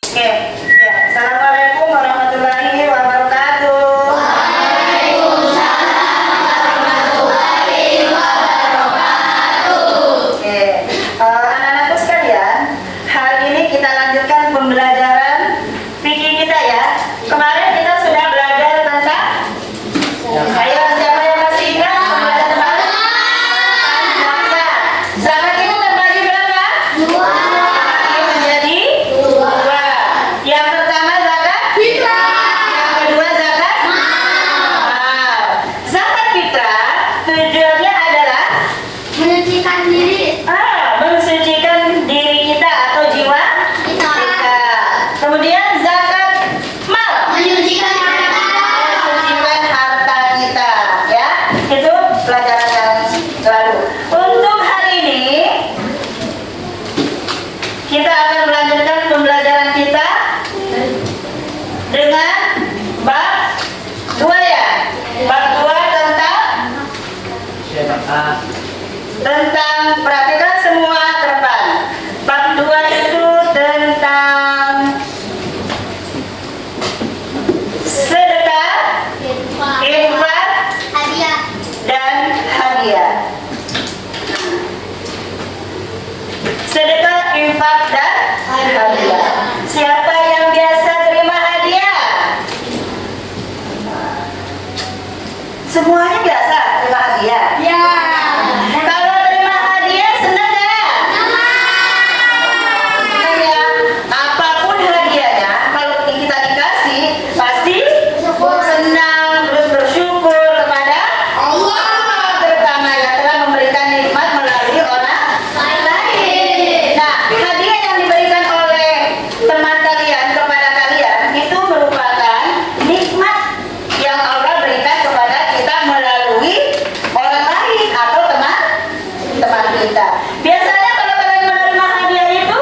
Oke, ya. Assalamualaikum warahmatullahi wabarakatuh. Oke, anak-anakku sekalian, hari ini kita lanjutkan pembelajaran fikih kita ya. Kemarin kita sudah belajar tentang, ayo siapa yang masih ingat pembelajaran kemarin? Zakat. Zakat itu terbagi berapa? Dua. Menjadi dua. Yang pertama zakat fitrah. Yang kedua zakat mal. Zakat fitrah tujuannya adalah Menyucikan diri mensucikan diri kita atau jiwa kita. Kemudian zakat mal, Menyucikan harta. mensucikan harta kita, ya. Itu pelajaran yang lalu. Untuk hari ini kita akan melanjutkan pembelajaran kita dengan bab 2 ya. Bab 2 tentang perhatikan semua ke depan. Bab 2 itu tentang sedekah, infak, Hadiah. dan hadiah. Sedekah, infak, dan hadiah. Siapa yang biasa terima hadiah? Semuanya biasa terima hadiah. Ya. Kalau terima hadiah senang nggak? Senang ya. Apapun hadiahnya, kalau kita dikasih pasti senang, terus bersyukur kepada Allah, terutama yang telah memberikan nikmat melalui orang lain. Nah, hadiah yang diberikan oleh teman kalian kepada kalian itu merupakan nikmat yang Allah berikan kepada kita melalui orang lain atau teman kita. Biasanya kalau kalian menerima hadiah itu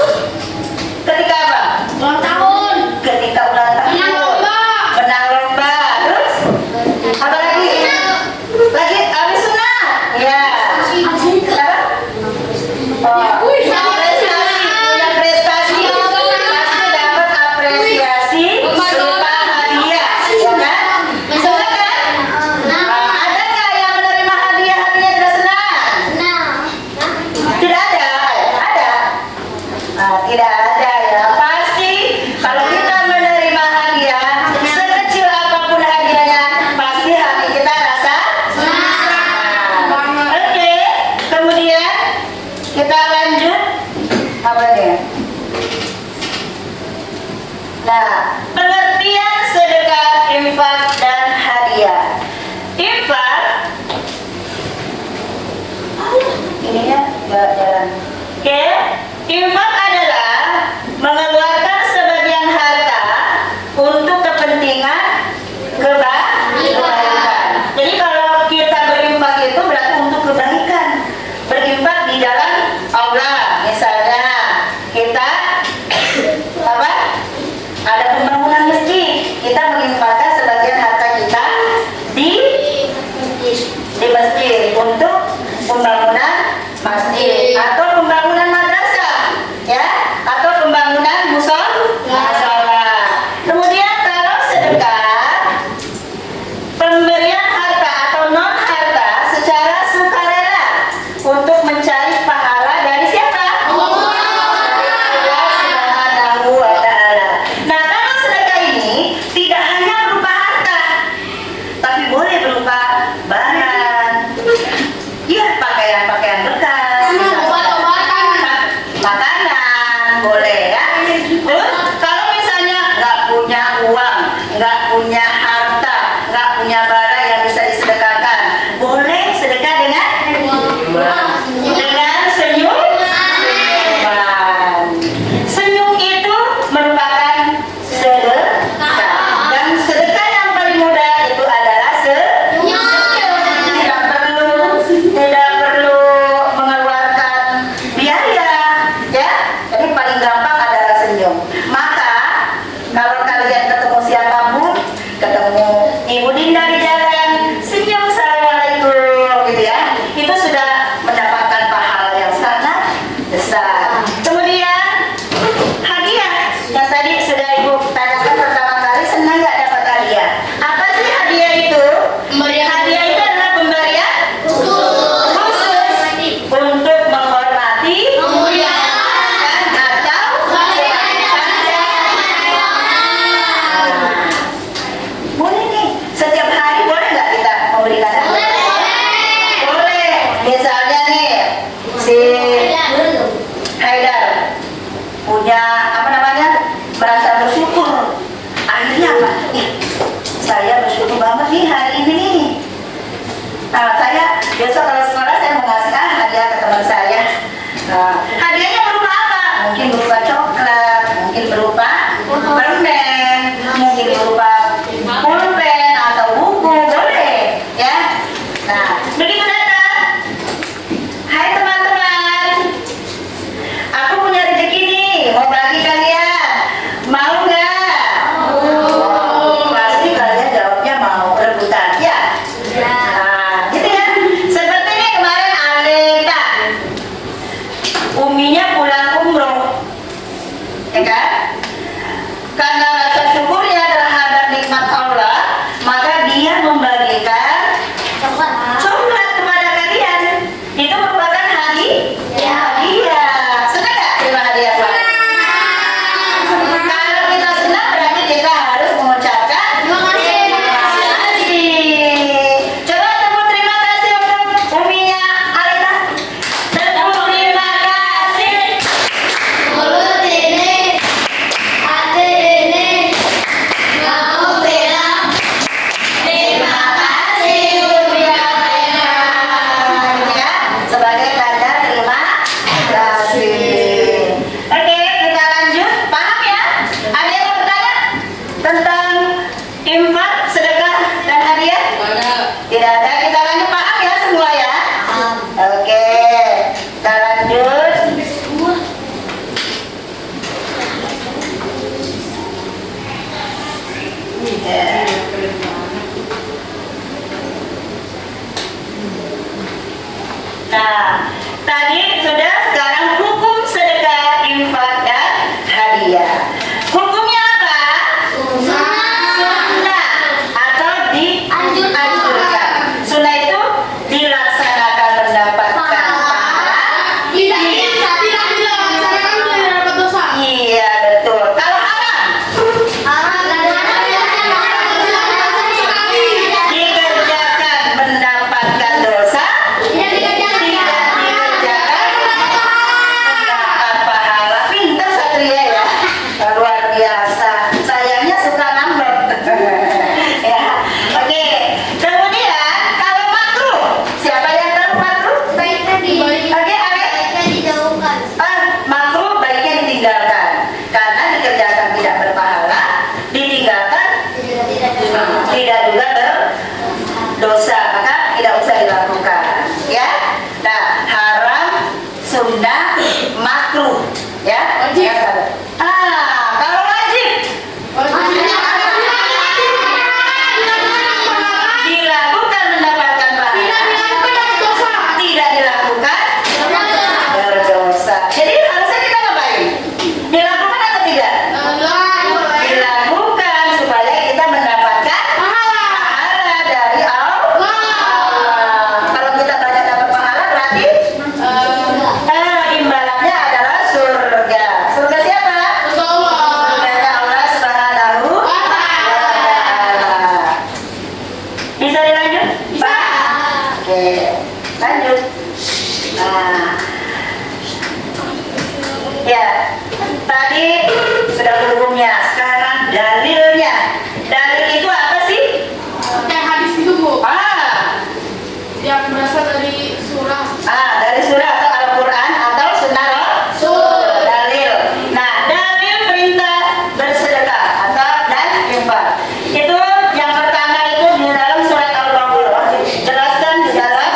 ketika apa? Ulang tahun. Ketika ulang tahun, Menang lomba. menang lomba, terus apa lagi? Lagi habis sunat, ya. Kenapa? Oh, punya prestasi, pasti dapat apresiasi berupa hadiah, ya kan? Senang kan? Ada nggak yang menerima hadiah hatinya tidak senang? Tidak ada, ada. Tidak ada ya. Pasti kalau kita menerima hadiah, sekecil apapun hadiahnya, pasti hati kita rasa senang. Oke, kemudian kita lanjut apa nih? Nah, pengertian sedekah, infak, dan hadiah. Infak ininya jalan. Oke, infak adalah mengeluarkan sebagian harta untuk kepentingan kebaikan. Jadi kalau kita berinfak itu berarti untuk kebaikan. Berinfak di jalan Allah. Misalnya kita apa? Ada pembangunan masjid, kita menginfakkan sebagian harta kita di masjid untuk pembangunan masjid atau pembangunan madrasah, ya, atau pembangunan musola. Kemudian kalau sedekah, pemberian harta atau non harta secara sukarela untuk mencari pahala dari siapa? Allah Subhanahu wa Ta'ala. Nah, kalau sedekah ini tidak hanya berupa harta, tapi boleh berupa barang, ya, pakaian bekas, makanan, boleh ya. Terus kalau misalnya nggak punya uang, nggak punya harta, nggak punya barang yang bisa disedekahkan, boleh sedekah dengan senyuman. Senyum itu merupakan sedekah, dan sedekah yang paling mudah itu adalah tidak perlu mengeluarkan biaya, ya. Jadi paling gampang adalah senyum. Maka kalau kalian ketemu siapapun, ketemu punya apa namanya, merasa bersyukur. Akhirnya apa? Ih, saya bersyukur banget nih hari ini nih. Nah, saya besok kalau sekolah saya mau ngasih hadiah ke teman saya. Nah, hadiahnya berupa apa? Mungkin berupa coklat, mungkin berupa permen, mungkin berupa pulpen atau buku, boleh ya. Nah, begitu datang, hai teman-teman, aku punya rezeki nih, mau bagi kalian, mau nggak? Pasti kalian jawabnya mau, rebutan ya. Nah, gitu ya. Seperti ini kemarin Aleta, uminya pulang umroh, ya kan? Karena rasa syukurnya terhadap nikmat Allah, maka dia membagikan coklat kepada kalian. Itu merupakan hadiah. Senang nggak terima hadiah? Kalau kita senang berarti kita harus mengucapkan terima kasih. Coba tepuk terima kasih untuk uminya Aleta. Tepuk terima kasih. Mulut ini, hati ini, mau bilang terima kasih Umi Alena. Ya, sebagai tanda terima kasih. Oke, kita lanjut. Paham ya? Ada yang mau bertanya tentang infak, sedekah, dan hadiah? Tidak ada. Kita lanjut. Paham ya semua ya? Oke, kita lanjut. Ya. Nah, tadi sudah, sekarang hukum sedekah, infak, dan hadiah. Hukumnya apa? Sunnah atau dianjurkan. Sunnah itu dilaksanakan mendapatkan pahala. Iya betul. Kalau haram dikerjakan mendapatkan dosa. Tidak dikerjakan mendapat pahala. Pintar Satria ya, luar biasa. Sayangnya suka ngambek. Ya, oke. Kemudian kalau makruh, siapa yang tahu makruh? Oke, Arif. Makruh baiknya ditinggalkan karena dikerjakan tidak berpahala, ditinggalkan tidak juga berdosa, maka tidak usah dilakukan ya. Nah, haram, sunnah, makruh ya. Wajib. Kalau wajib dilakukan mendapatkan pahala, tidak dilakukan berdosa. Jadi harusnya kita ngapain? Dilakukan atau tidak? Dilakukan supaya kita mendapatkan pahala dari Allah. Kalau kita banyak dapat pahala berarti imbalannya adalah surga. Surga siapa? Surga Allah Subhanahu wa Ta'ala. Bisa dilanjut? Pak? Oke, lanjut. Nah, ya, tadi sudah hukumnya, sekarang dalilnya. Dalil itu apa sih? Kayak hadis itu Bu, Ya. yang berasal dari surah. Dari surah atau Al-Quran atau sunnah Rasul. Dalil. Nah, dalil perintah bersedekah atau dan infak. Itu yang pertama itu di dalam surat Al-Baqarah. Jelaskan di dalam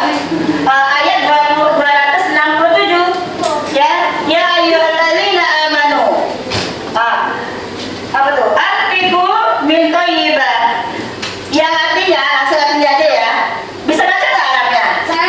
ayat 267. Ya ayyuhalladzina amanu. Apa tuh? Anfiqu min thayyibah. Yang artinya, langsung artinya aja ya. Bisa baca nggak Arabnya? Saya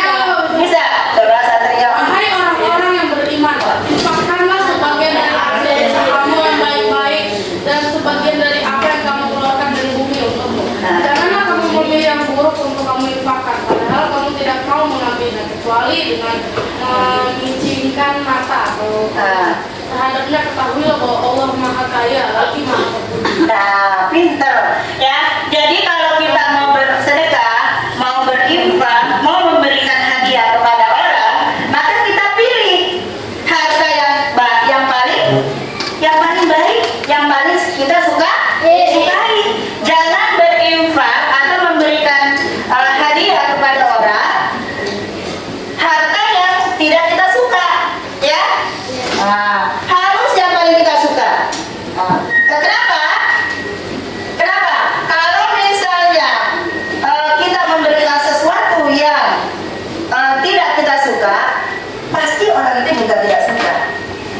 Bisa. Coba Satria. Wahai orang-orang yang beriman, infakkanlah sebagian dari hasil usaha kamu yang baik-baik dan sebagian dari apa yang kamu keluarkan dari bumi untukmu. Janganlah kamu memilih yang buruk untuk kamu infakkan, padahal kamu tidak mau mengambilnya kecuali dengan memicingkan mata atau terhadapnya. Ketahuilah bahwa Allah Maha Kaya lagi Maha Penyayang. Nah, pinter ya. Jadi kalau kita mau bersedekah, mau berinfak, mau memberikan hadiah kepada orang, maka kita pilih harta yang paling yang paling baik, yang paling kita sukai. Jangan berinfak atau memberikan hadiah kepada orang harta yang tidak kita suka, ya. Harus yang paling kita suka. Kenapa? Kalau misalnya kita memberikan sesuatu yang tidak kita suka, pasti orang itu juga tidak suka.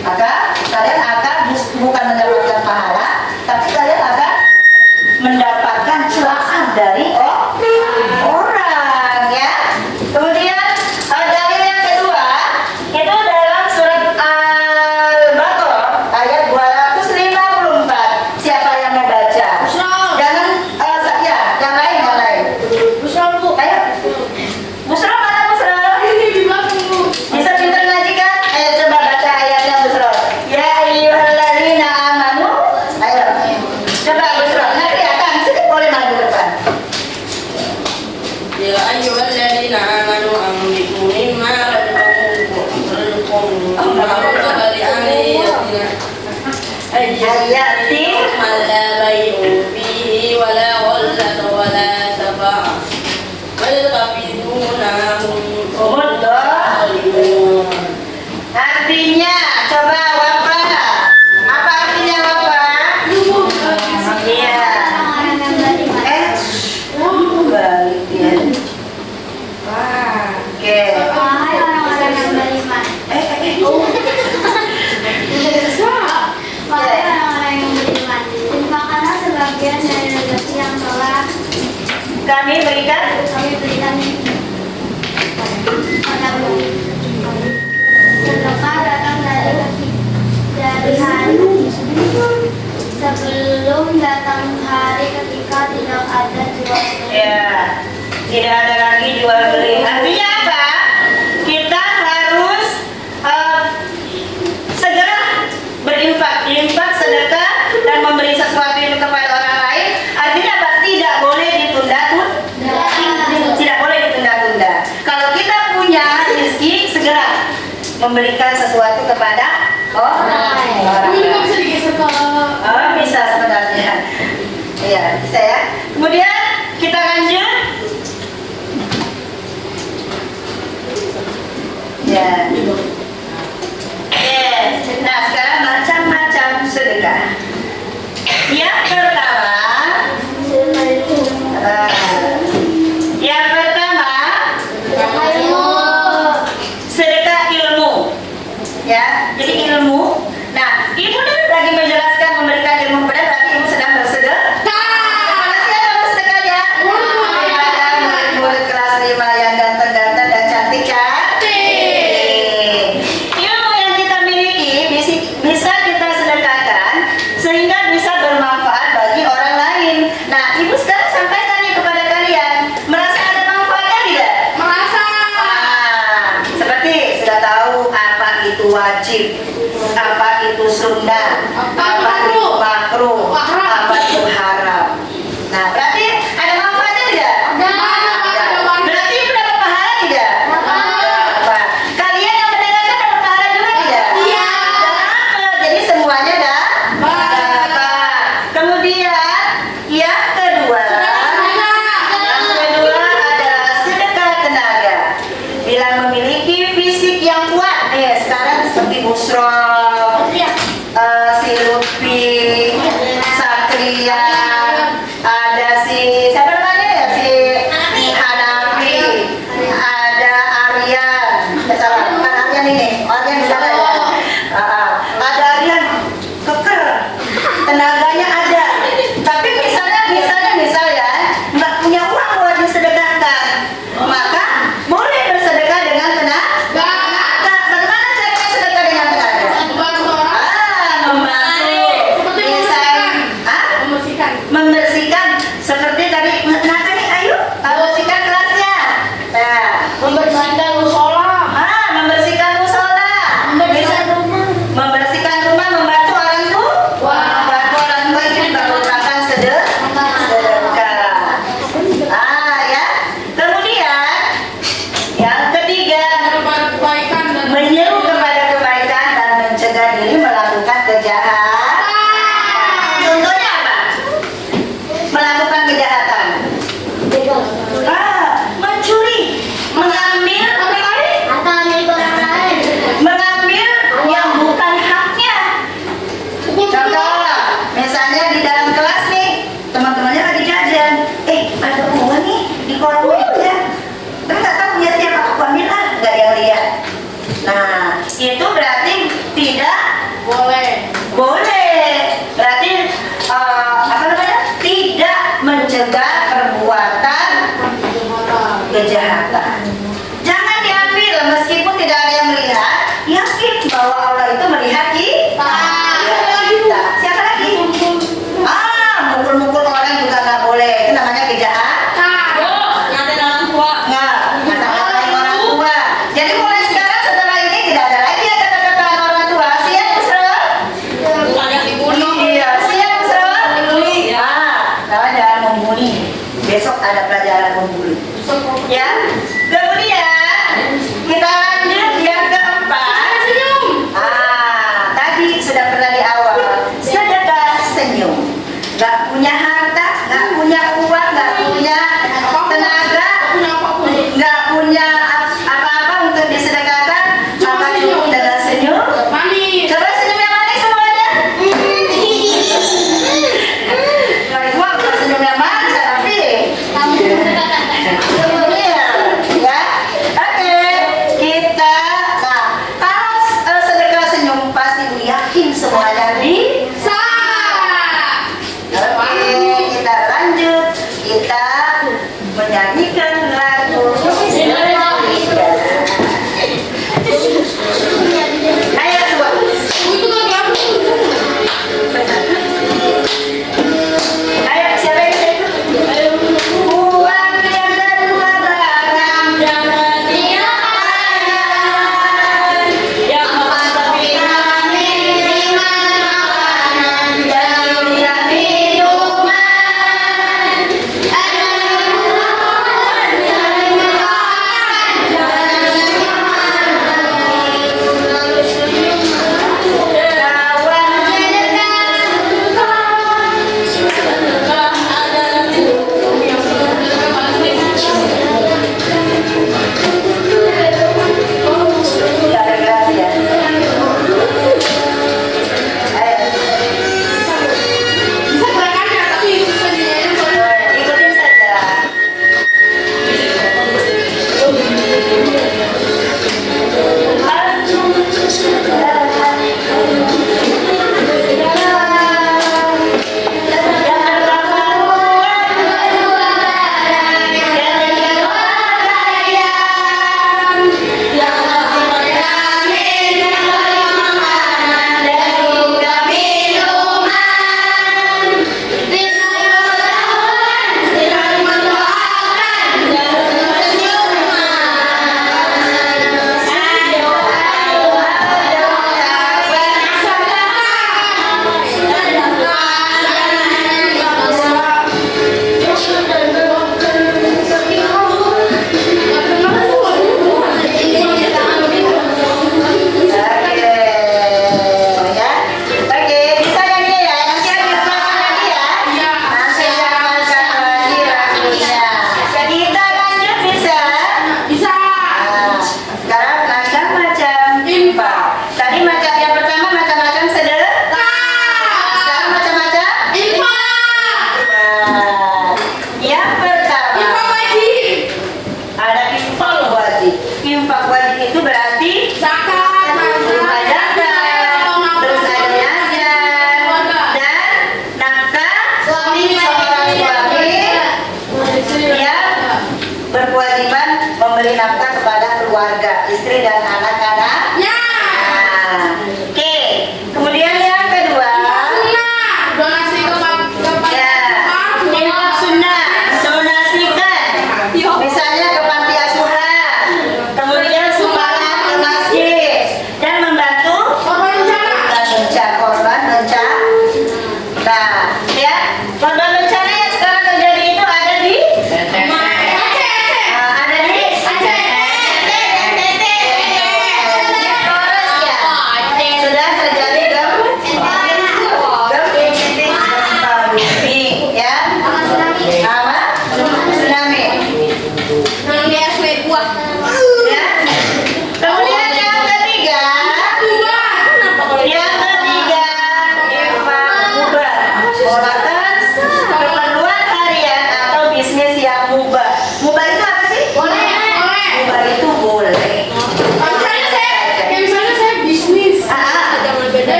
Maka kalian akan bukan mendapatkan pahala, tapi kalian akan mendapatkan celaan dari orang, ya. Kemudian dalil yang kedua itu dalam surat Al-Baqarah ayat 254. Siapa yang mau baca? Jangan ya, yang lain. Busra Bu. Ayo. Busra mana Busra? Ini di belakang Bu. Bisa pintar ngaji kan? Ayo coba baca ayatnya Busra. Ya ayyuhalladzina amanu. Ayo. Coba Busra, nanti akan sedikit boleh maju ke depan. Ya ayyuhalladzina amanu anfiqu mimma razaqnakum dari ayatin la bay'un fihi wala ghullatun wala taba'a bal tafidunahum Artinya, coba Wapa. Apa artinya Wapa? Iya. Balik ya. Oke. Kami berikan sedekah datang dari hari sebelum datang hari ketika tidak ada jual beli. ya. Tidak ada lagi jual beli. Artinya apa? Kita harus segera berinfak, sedekah dan memberi sesuatu itu kepada orang lain. Artinya apa? Tidak boleh ditunda-tunda. Tidak boleh ditunda-tunda. Kalau kita punya rezeki, segera memberikan sesuatu kepada orang lain. bisa digeser ke Bisa sebenarnya. Iya, bisa ya. Kemudian kita lanjut. Ya. Yes. Nah, sekarang macam-macam sedekah. Yang pertama, sedekah ilmu. Ya, jadi ilmu. Nah, ibu ini lagi menjelaskan memberikan ilmu kepada berarti ibu sedang bersedekah. Kepada siapa bersedekah ya? Kepada murid-murid kelas 5 yang ganteng-ganteng dan cantik-cantik. Ilmu yang kita miliki bisa kita sedekahkan sehingga bisa bermanfaat bagi orang lain. Nah, ibu sekarang sampaikan nih kepada kalian, merasa ada manfaatnya tidak? merasa Seperti sudah tahu apa itu wajib, apa itu sunnah, apa itu makruh, apa itu haram. Nah, berarti ada manfaatnya tidak? Berarti ibu dapat pahala tidak? Dapat. Kalian yang mendengarkan dapat pahala juga tidak? Iya. Dapat. Jadi semuanya dapat. Kemudian yang kedua adalah sedekah tenaga. Bila memiliki fisik yang kuat, sekarang seperti Busro, si Lutfi, Satria, ada si siapa namanya ya, si Hanafi, ada Aryan, salah, bukan Aryan ini, Aryan di sana ya. Ada Aryan, keker, tenaganya ada, tapi misalnya nggak punya uang buat disedekahkan, maka boleh bersedekah dengan tenaga. Bagaimana caranya sedekah dengan tenaga? membantu orang Membantu. Seperti Membersihkan seperti tadi. Nah tadi ayo bersihkan kelasnya. Nah, membersihkan musola membersihkan musola. Membersihkan rumah, membantu orang tua. Membantu orang tua itu juga merupakan sedekah. Ya. Kemudian yang ketiga, kepada kebaikan dan menyeru kepada kebaikan dan mencegah diri melakukan kejahatan.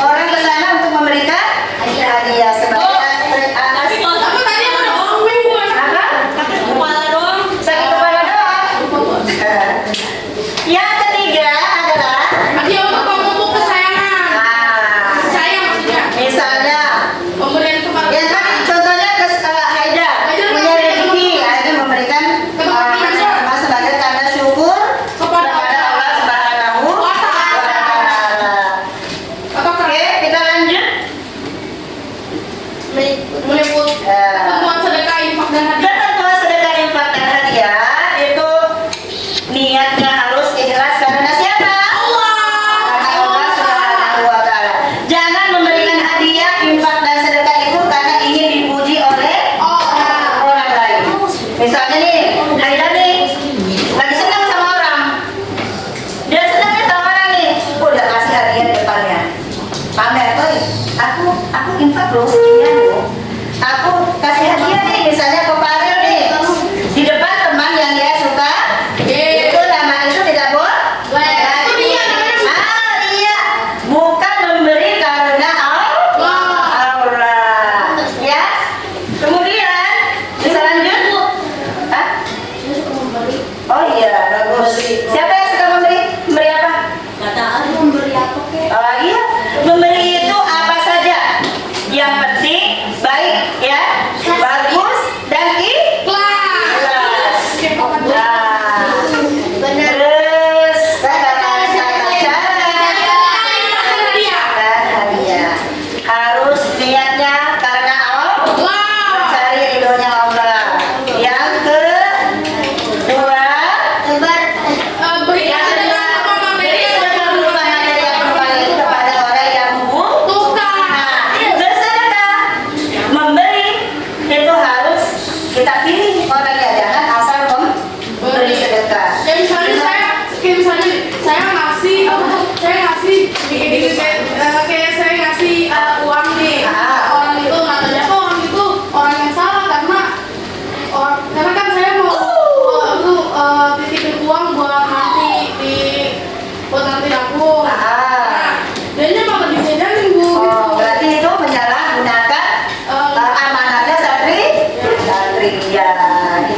orang ke sana untuk memberikan hadiah sebagai Tapi kalau sama tadi yang ada orang minggu apa? sakit kepala doang. Sakit kepala doang. Yang ketiga adalah Hadiah untuk pemupuk kesayangan. Sayang maksudnya. misalnya Pemberian kepada yang tadi contohnya ke Haida punya rezeki, Haida memberikan sebagai tanda syukur kepada Allah Subhanahu wa Ta'ala. Apakah Oke, kita lanjut. meliput temuan sedekah infak dan hadiah? Ketentuan sedekah infak dan hadiah itu niatnya harus ikhlas karena siapa? Karena Allah Subhanahu wa Ta'ala. Jangan memberikan hadiah, infak dan sedekah itu karena ingin dipuji oleh orang lain. Misalnya nih, Haida nih lagi senang sama orang. Dia senangnya sama orang nih, udah kasih hadiah di depannya. Pamer, "Oi, aku infak loh sekian loh. Aku kasih hadiah nih, misalnya ke Farel nih, di depan teman yang dia suka." Itu nama itu tidak boleh. Itu dia namanya. Iya, bukan memberi karena Allah. Ya. Kemudian bisa lanjut. Hah? Oh iya, bagus. Siapa yang suka memberi? Memberi apa? Oh iya, memberi itu apa saja. Yang penting baik ya, bagus dan ikhlas. Nah, terus hadiah harus niatnya karena Allah, mencari ridhonya Allah. Yang kedua, Berikan sedekah berupa materi sedekah berupa materi yang berupa itu kepada orang yang membutuhkan. Bersedekah, memberi itu harus kita pilih orangnya, jangan asal memberi sedekah. Ya misalnya saya ngasih dikit-dikit kayak saya ngasih uang nih. Orang itu nggak tanya kok orang itu orang yang salah karena kan saya mau titipin uang buat nanti aku. Dia malah dijajanin Bu. Oh, berarti itu menyalahgunakan amanatnya satria, gitu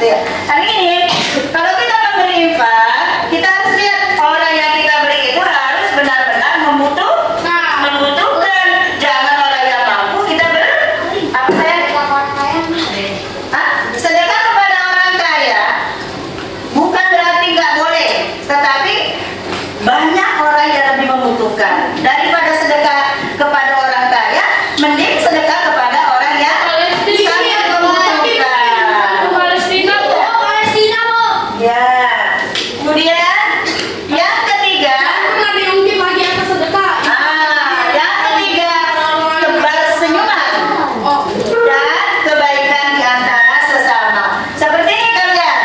ya. Nah ini, kalau kita memberi infak, kita harus lihat orang yang kita beri itu harus benar-benar membutuhkan. Jangan orang yang mampu kita beri. Apa saya? Sedekah kepada orang kaya bukan berarti nggak boleh, tetapi banyak orang yang lebih membutuhkan. Daripada sedekah kepada orang kaya, mending sedekah kepada orang yang sangat membutuhkan. Palestina Bu. Ya. Kemudian yang ketiga, Pernah diungkit lagi atas sedekah. yang ketiga kebersenyuman Oh. dan kebaikan di antara sesama. Seperti ini kalian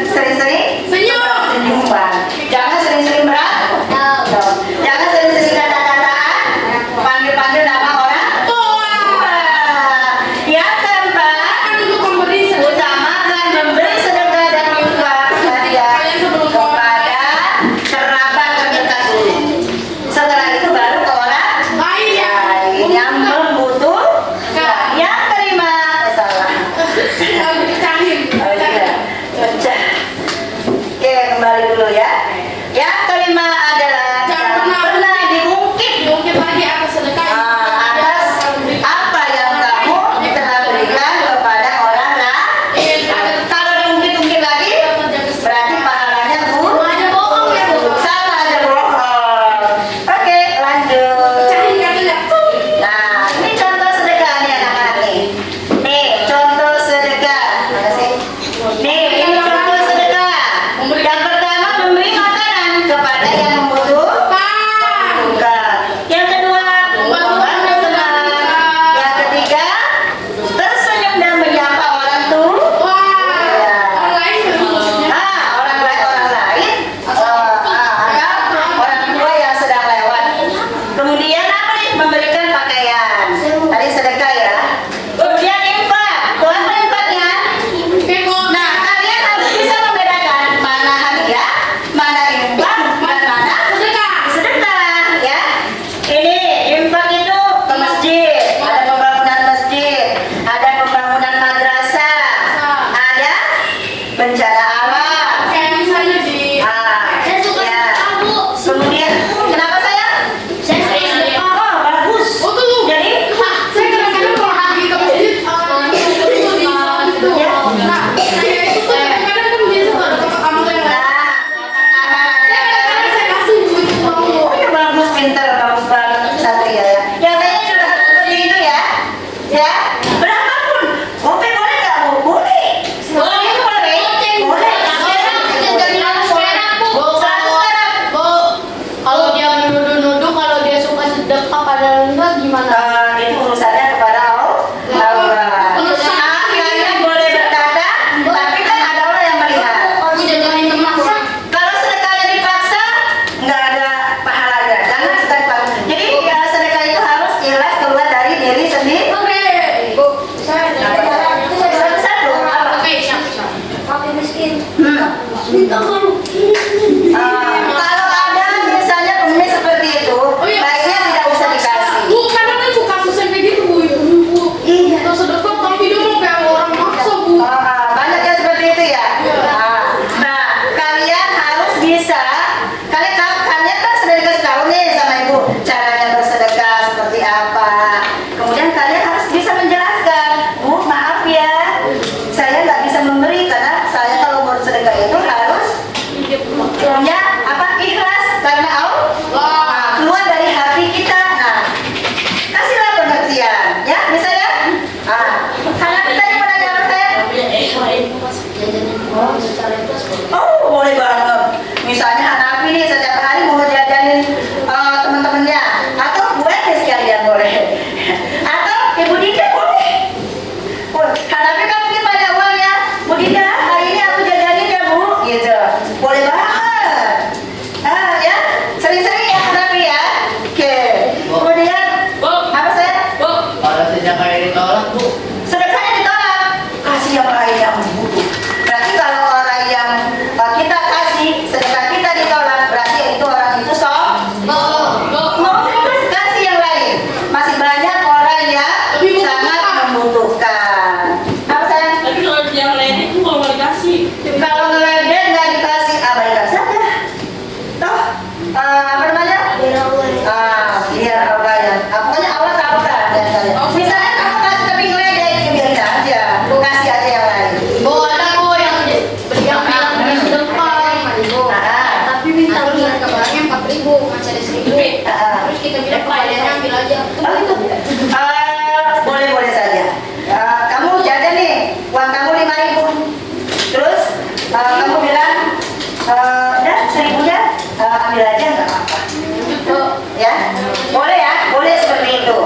sering-sering senyuman. Jangan sering-sering berantem. Jangan sering-sering kata-kataan, panggil-panggil nama orang tua. Yang keempat, Untuk memberi sedekah. utamakan memberi sedekah dan infak hadiah kepada kerabat terdekat dulu. Setelah itu baru ke orang Lain ya. lain yang membutuhkan. Yang kelima, salah. Dipecahin. Oh iya, pecah. Oke, kembali dulu ya. Yang kelima adalah Jangan jangan pernah diungkit Diungkit lagi atas sedekah. atas apa yang kamu telah berikan kepada orang lain. Kalau diungkit-ungkit lagi, berarti pahalanya sama aja bohong. Oke, lanjut. Pecahin katanya. Nah, ini contoh sedekah nih anak-anak nih. Nih, contoh sedekah. Mana sih? Nih, ini contoh sedekah. Yang pertama memberi makanan kepada yang membutuhkan. Yang kedua, membantu teman. Yang ketiga, tersenyum dan menyapa orang tua. Orang lain maksudnya. Orang lain, atau orang tua yang sedang lewat. Kemudian apa nih? Memberikan pakaian. Tadi sedekah ya. Kemudian infak. Tuh apa infaknya? Nah, kalian harus bisa membedakan mana hadiah, mana infak, dan mana sedekah. Ya. Ini aja. Boleh saja. Kamu jajan nih, uang kamu 5.000. Terus kamu bilang, udah 1.000 nya ambil aja nggak apa-apa. Ya, boleh seperti itu.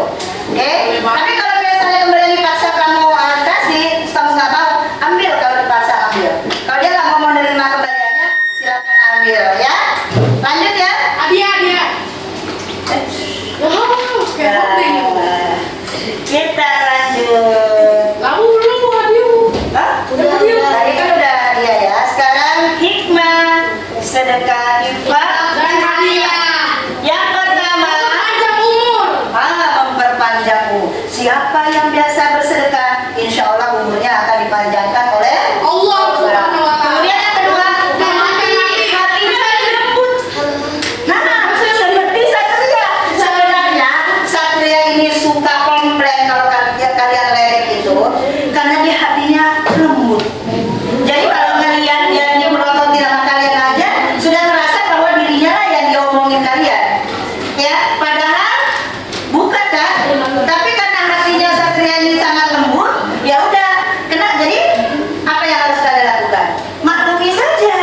Oke. Tapi kalau misalnya kembali dipaksa kamu kasih, terus kamu nggak mau, ambil. Kalau dipaksa ambil. Kalau dia nggak mau menerima kembaliannya, silakan ambil. Ya. Lanjut ya. Hadiah. Oh, kayak penting. Kita lanjut. Kamu belum hadiah. Hah? Tadi kan udah dia ya. Sekarang hikmah sedekah infak Dan hadiah. yang pertama Panjang umur. memperpanjang umur. Siapa yang biasa bersedekah, insya Allah umurnya akan dipanjangkan oleh Allah Subhanahu wa Ta'ala. Kemudian yang kedua, hatinya lembut. Nah, seperti Satria. Sebenarnya Satria ini suka komplain kalau kalian ledek itu karena dia hatinya lembut. Jadi kalau kalian dia melototin sama kalian aja sudah merasa bahwa dirinya lah yang diomongin kalian. Ya, padahal bukan kan? Tapi karena hatinya Satria ini sangat lembut, ya udah kena. Jadi apa yang harus kalian lakukan? Maklumi saja,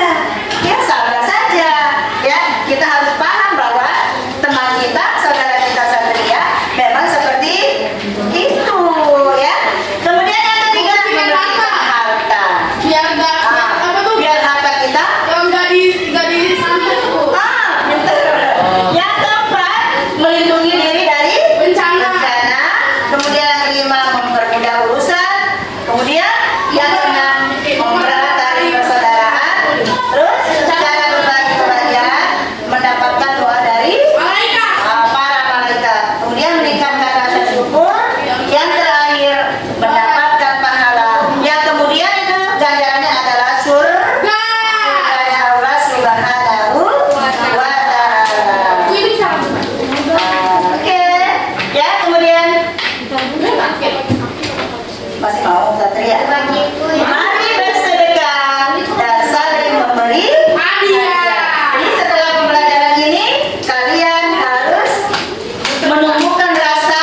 ya sabar saja. Ya, kita harus paham bahwa teman kita, saudara kita Satria memang seperti itu, ya. Kemudian yang ketiga, memberikan harta. Biar nggak apa tuh? Biar harta kita Yang nggak disantet tuh. betul. Yang keempat, melindungi diri dari Bencana. Kemudian yang kelima, mempermudah urusan. Kemudian yang keenam, mempererat tali persaudaraan. Terus cara berbagi kebahagiaan, mendapatkan doa dari Malaikat. para malaikat. Kemudian meningkatkan rasa syukur. Yang terakhir, mendapatkan pahala. Yang kemudian itu ganjarannya adalah surga. Surganya Allah Subhanahu wa Ta'ala. Itu sangat benar. Oke, ya kemudian masih mau Satria. Mari bersedekah dan saling memberi Hadiah. Jadi setelah pembelajaran ini kalian harus menumbuhkan rasa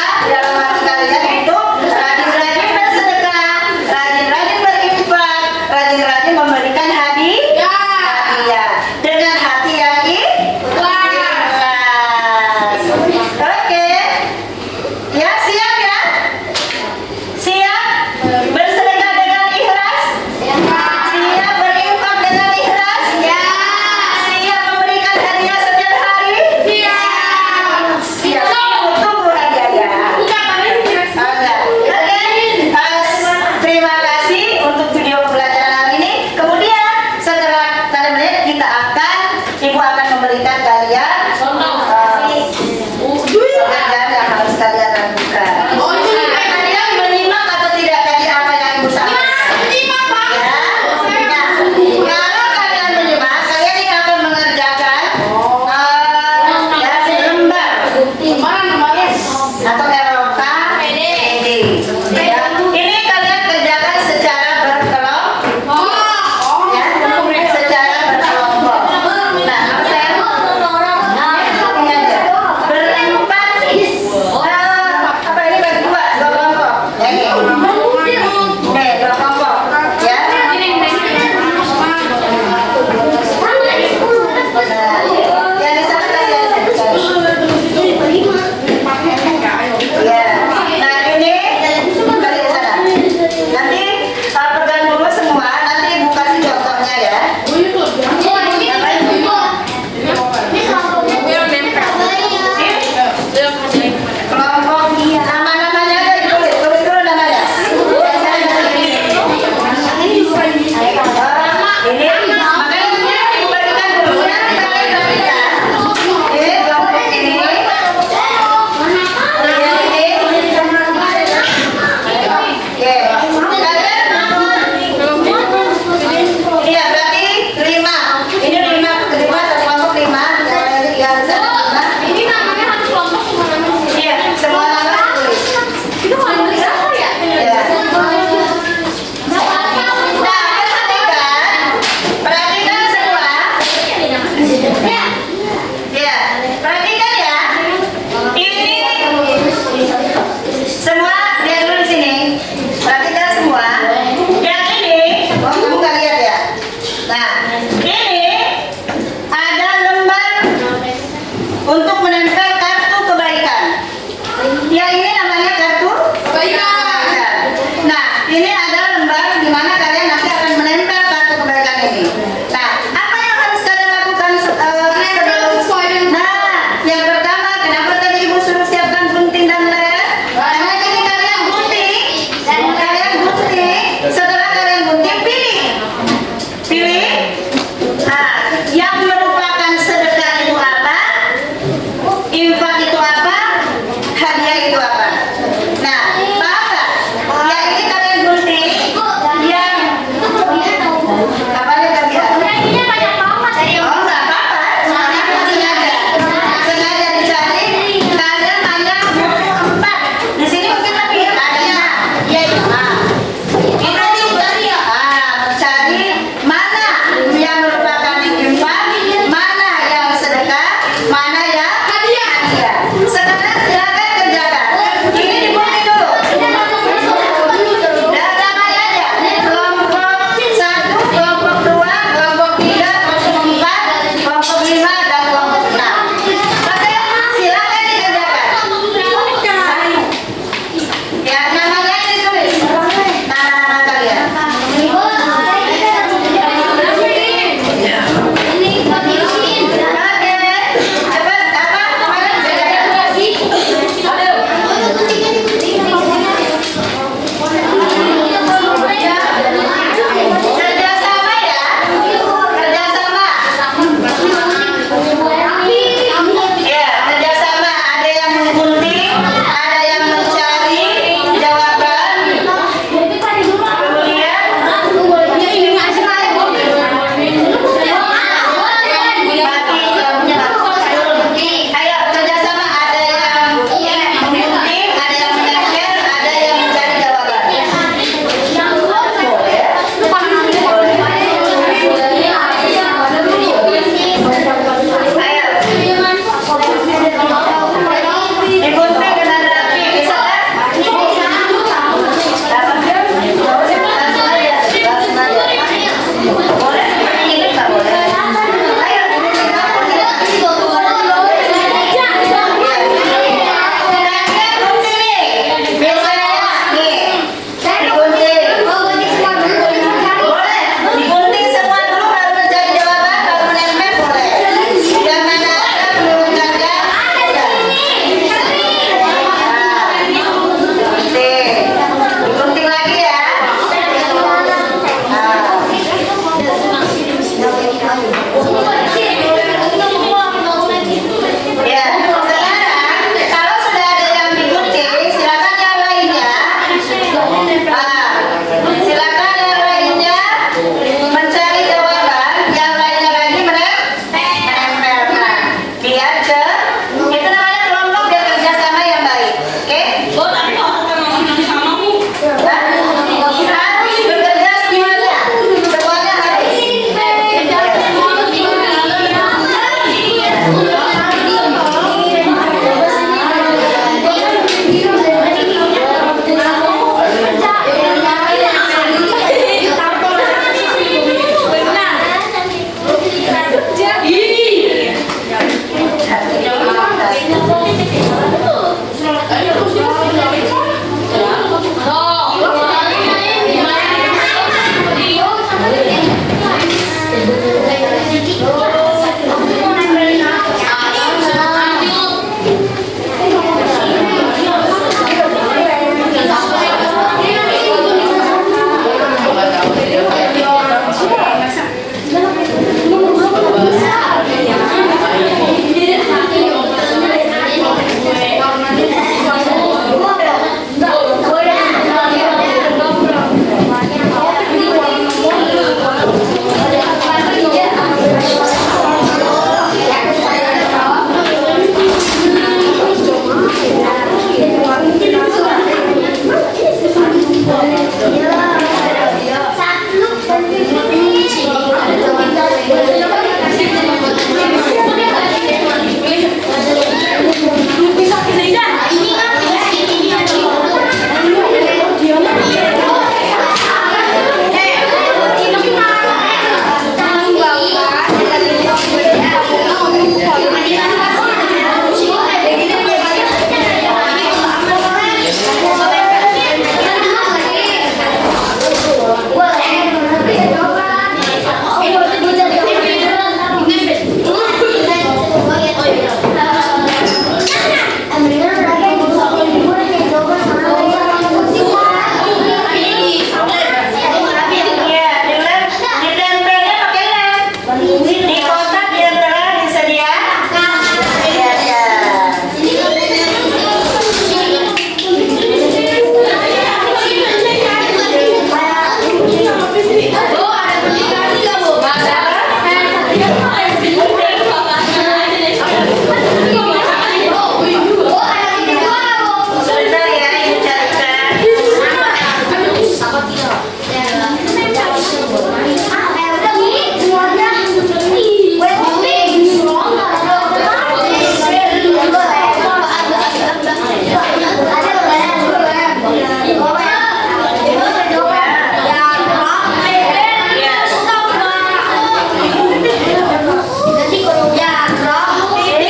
Ini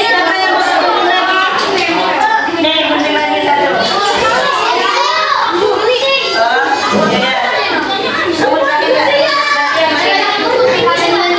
siapa yang mau sebutin lagi? Nih, berhenti lagi satu. Oh, ya. Sebut lagi nggak? Nanti yang mana?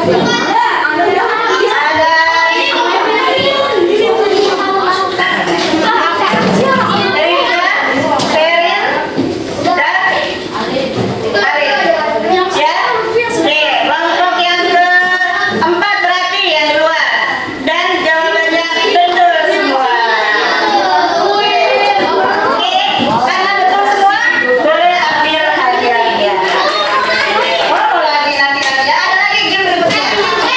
Ada lagi game berikutnya.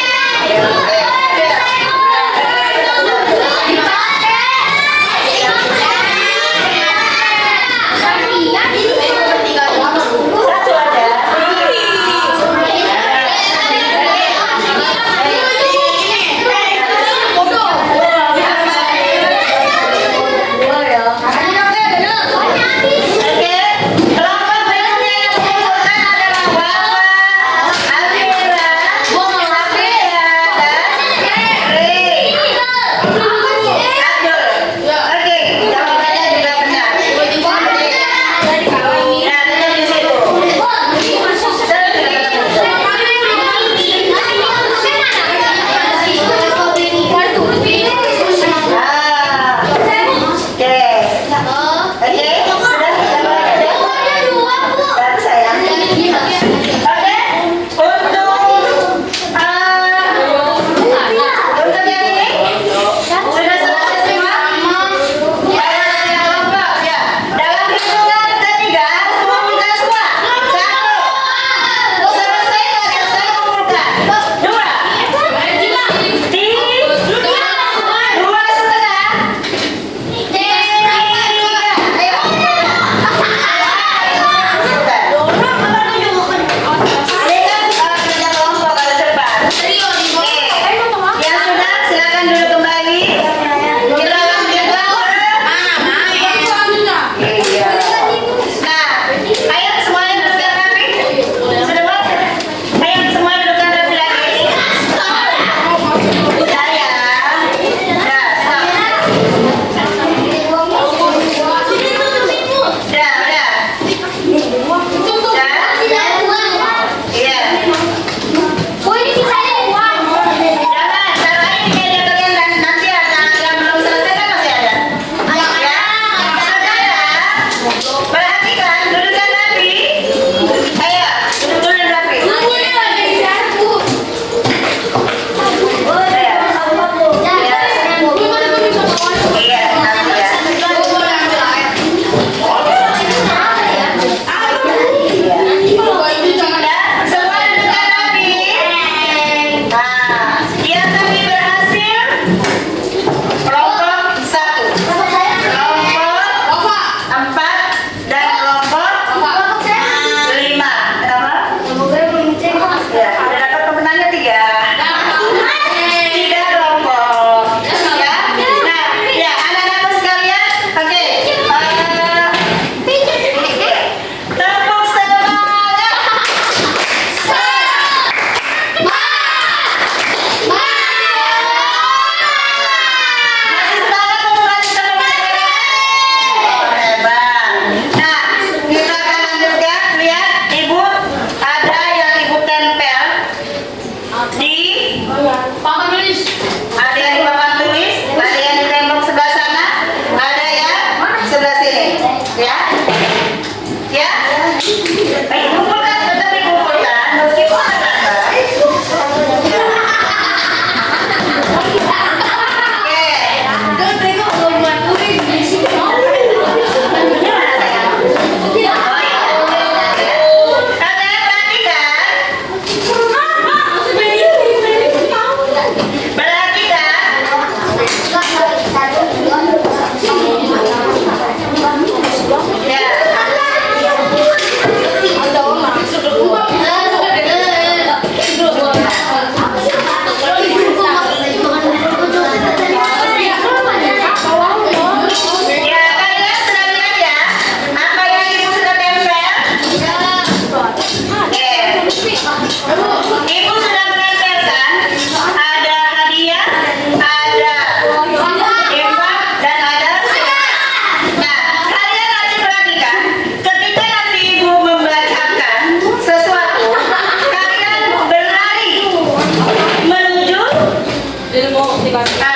ilmu motivasi.